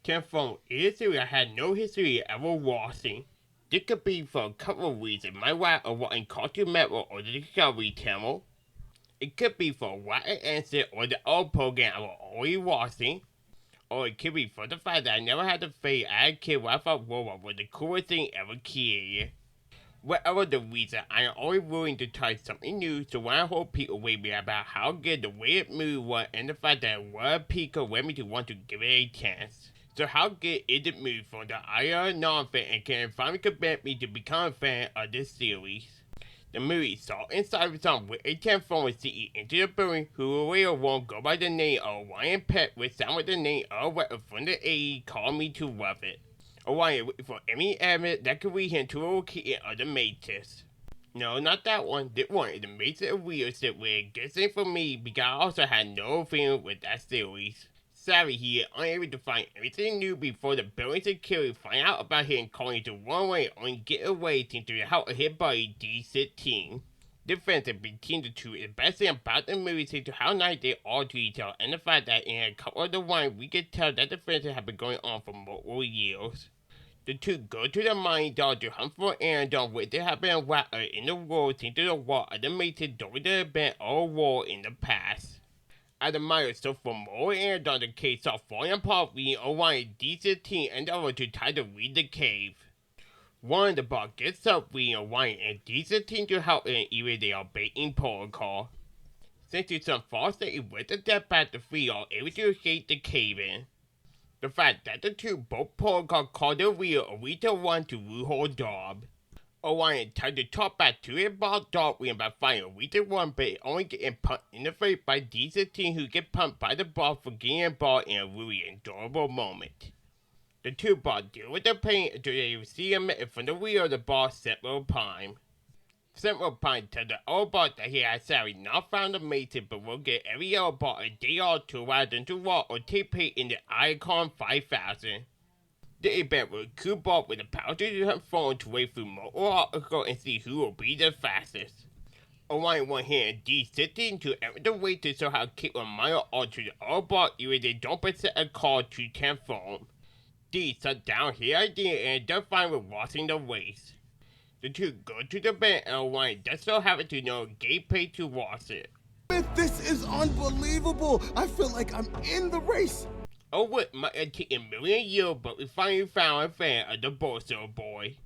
Telephone is I had no history ever watching. This could be for a couple of reasons. My wife or what in Cartoon Network or the Discovery Channel. It could be for what I answer or the old program I was always watching. Or it could be for the fact that I never had to face as a kid what I thought robot was the coolest thing ever created. Whatever the reason, I am always willing to try something new, so when I hold people with me about how good the way it moved was and the fact that what people led me to want to give it a chance. So how good is it moved from the IR non-fan and can finally convince me to become a fan of this series? The movie saw inside of some with a transformer CE into the building who later won't go by the name of Ryan Pet which sound with the name of a weapon from the 80s called me to love it. Orion waiting for any evidence that could lead him to a location of the Matrix. No, not that one. This one is the Matrix of leadership where it gets in for me because I also had no feeling with that series. Sadly, he is unable to find anything new before the building security find out about him calling to one way and get away to the help of his buddy D16. The difference between the two is best thing about the movie is to how nice they are to each other and the fact that in a couple of the ones we can tell that the friendship have been going on for multiple years. The two go to the mine dog to hunt for Aaron which they have been wrapped in the world into the wall of the Matrix during the event or war in the past. As the miner search for more Aaron the cave starts falling apart leading Orion D16 and the other to try to read the cave. One of the boss gets up leading Orion and D16 to help him even they are breaking protocol. Since it's some false state with the death path the three are able to escape the cave in. The fact that the two both protocol called the real Arita 1 to rule her job. Orion tried to talk back to his boss Darkwing by fighting Arita 1 but only getting pumped in the face by D16 who get pumped by the boss for getting involved in a really enjoyable moment. The two boss deal with the pain until they receive a message from the real of the boss Central Prime. Central Prime tells the old boss that he has sadly not found the Matrix but will get every other boss a day off to allow them to walk or take part in the Icon 5000. The event will coup boss with the power to transform to wade through multiple obstacles and see who will be the fastest. Orion won here in D16 to enter the way to show how Kit will mile on to the old boss even they don't present a call to transform. D shut down his idea and does fine with watching the race. The two go to the band and Orion does so happen to know a gate pay to watch it. This is unbelievable! I feel like I'm in the race! Oh, what might have taken a million years, but we finally found a fan of the Bolso boy.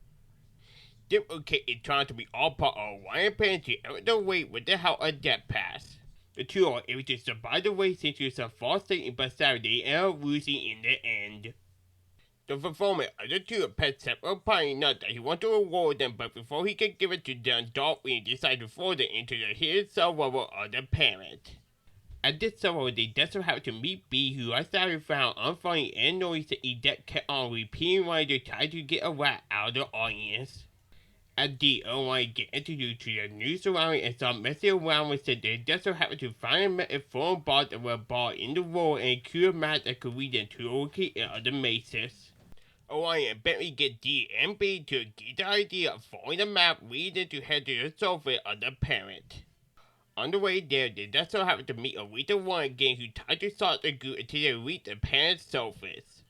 Diplo-Kate is trying to be all part of Orion plan to enter the way with the help of Death Pass. The two are able to survive the race into some false statement but sadly they end up losing in the end. The performance of the two pet several party note that he wants to reward them, but before he can give it to them, Darkwing decides to throw them into the hidden cell level of the parent. At this level, they just so happen to meet B, who I sadly found unfunny and annoying that he kept on repeating while they tried to get a rat out of the audience. As D only get introduced to their new surroundings and start messing around with it, they just so happen to find a method for a boss that were bought in the world and a cure match that could lead them to the location of the Matrix. Orion eventually get D and B to get the idea of following the map leading to head to the surface of the parent. On the way there, they just so happen to meet Arita 1 again who tried to start the group until they reach the parent's surface.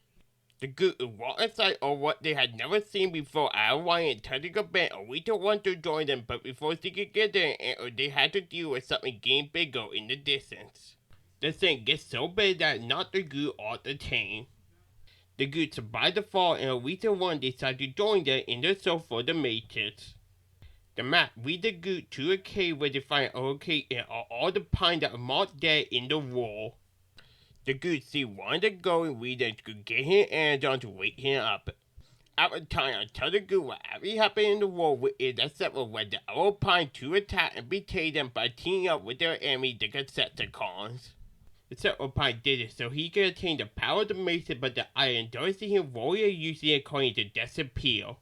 The group would walk inside of what they had never seen before as Orion tried to prevent Arita 1 to join them, but before she could get there and enter, they had to deal with something getting bigger in the distance. The thing gets so big that it knocked the group off the chain. The group survived the fall and Arita 1 decided to join them in the search for the Matrix. The map leads the group to a cave where they find a location of all the pines that are marked dead in the wall. The group see one of the going leaders to get him Amazon to wake him up. At the time, I tell the group what actually happened in the war with it except for when the other pine to attack and betray them by teaming up with their enemy, the Decepticons. The Central Pine did it so he could attain the power of the Matrix, but the iron doesn't see him warrior using it according to disappear.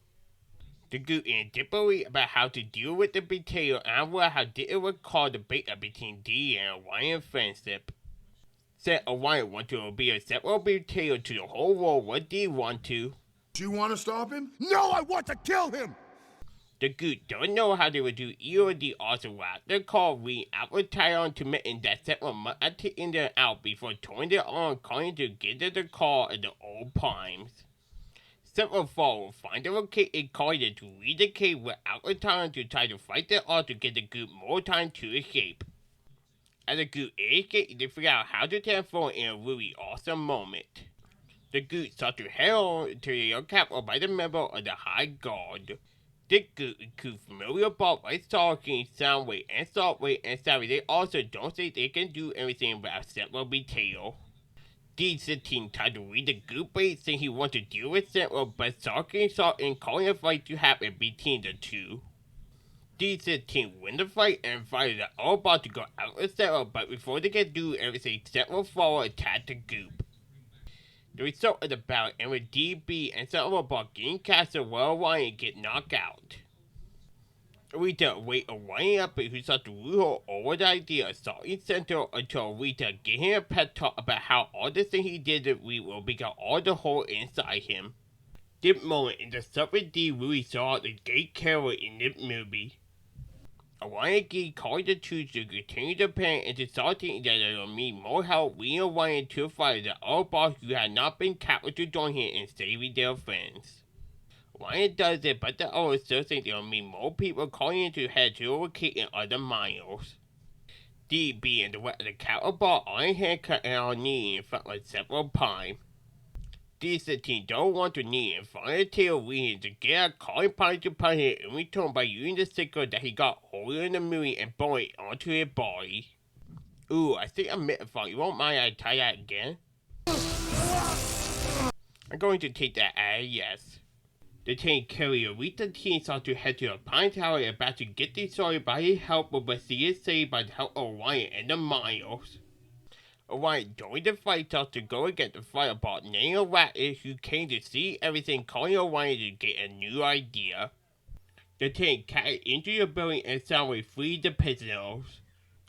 The group is different about how to deal with the betrayal and how it would cause the breakup between D and Orion friendship. Said Orion want to be a separate betrayal to the whole world, what D want to? Do you want to stop him? No, I want to kill him! The Goot don't know how they would do either of the also route. They call re-advertise on to meeting that several months at the in and out before turning it on calling to get to the call at the old times. Several fall will find the located target to read the cave without returning to try to fight it off to get the Goot more time to escape. As the Goot escapes, they figure out how to transform in a really awesome moment. The Goot start to head on to the capital by the member of the High Guard. The Goot include familiar bots like Stalking, Soundwave, and Saltwave, and Savvy. They also don't think they can do anything without Sentinel Betrayal. D16 tried to read the Goot bait saying he wants to deal with Sentinel, but Stalking saw and calling a fight to happen between the two. D16 win the fight and invited the other bot to go out with Sentinel, but before they can do everything, Sentinel follow attack the Goop. The result of the battle and with DB and Sentinel bot getting casted while Orion get knocked out. Rita wait Orion up who sought to rule her over the idea of starting Sentinel until Rita gave him a pep talk about how all the things he did that we will become all the hole inside him. This moment in the subject D really saw the gay character in this movie. Orion G called the two to continue the plan and deciding that it will need more help leading Orion to fight the other boss who had not been captured to join him in saving their friends. Orion does it, but the others still think there will be more people calling in to head to locate in other miles. DB and the rest of the cattle ball are in handcuffs and are kneeling in front of several times. D16 don't want to knee and finally tell Rehan to get a calling party to punish him in return by using the sticker that he got earlier in the movie and burn it onto his body. Ooh, I think I missed a thought. You won't mind I try that again? I'm going to take that as a yes. The tank carrier reached the team sought to head to the Pine Tower and about to get destroyed by his helper, but she is saved by the help of Orion and the Miles. Orion joined the fight sought to go against the fireball named Arachne who came to see everything calling Orion to get a new idea. The tank carried into the building and Soundwave freed the prisoners.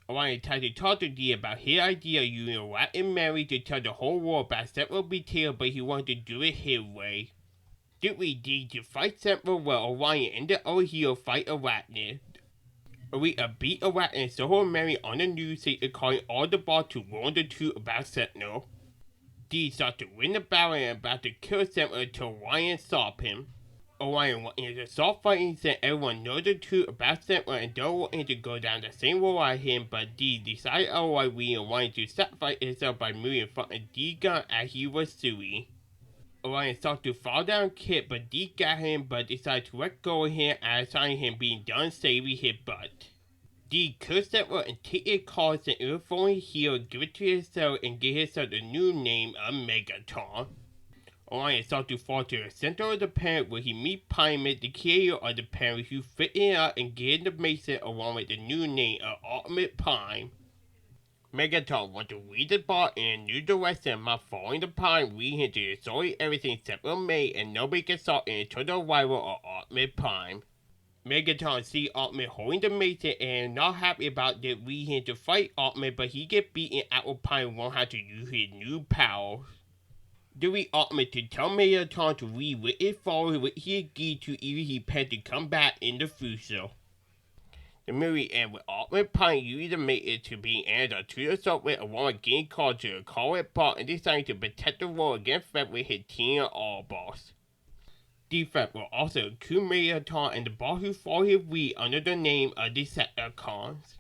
Orion tried to talk to D about his idea using Arachne and Mary to tell the whole world about Sentinel Betrayal, but he wanted to do it his way. Did we need to fight Sentinel while Orion and the other hero fight Arachne? Arita beat Arachne and saw her Mary on the news station calling all the boss to warn the truth about Sentinel. D sought to win the battle and about to kill Sentinel until Orion stopped him. Orion went into soft fighting saying everyone knows the truth about Sentinel and don't want him to go down the same road as him, but D decided otherwise, leading Orion to sacrifice himself by moving in front of D gun as he was suing. Orion sought to fall down Kit, but D got him but decided to let go of him as assigning him being done saving his butt. D cursed Sentinel and take his cards and inform his hero, give it to himself and give himself the new name of Megatron. Orion sought to fall to the center of the planet where he meets Primus, the creator of the planet who fit in up and gave the Mason along with the new name of Ultimate Prime. Megatron wants to lead the ball in a new direction by following the Prime, leading him to destroy everything Sentinel made and nobody can stop an eternal rival of Ultimate Prime. Megatron sees Ultimate holding the Mason and not happy about this, leading him to fight Ultimate, but he gets beaten out with Prime and learns how to use his new powers. Doing Ultimate to tell Megatron to leave with his followers which he agreed to even he planned to come back in the future. The movie ends with Ultimate Prime using the Mason to be answered to the subway along with getting called to the Corvette Park and deciding to protect the world against threat with his team of all boss. The threat will also include Megatron and the boss who follow his lead under the name of Decepticons.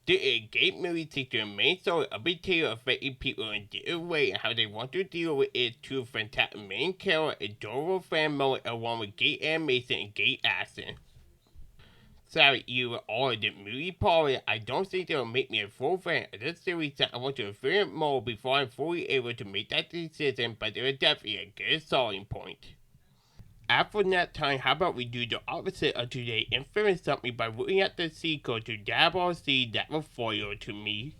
The Engage movie takes the main story of betrayal affecting people in different ways and how they want to deal with it through fantastic main character, adorable fan mode along with great animation and great action. Sorry you were all of the movie party. I don't think they'll make me a full fan of this series that I want to experience more before I'm fully able to make that decision, but they're definitely a good starting point. After that time, how about we do the opposite of today and finish something by looking at the sequel to Double C that was foiled to me.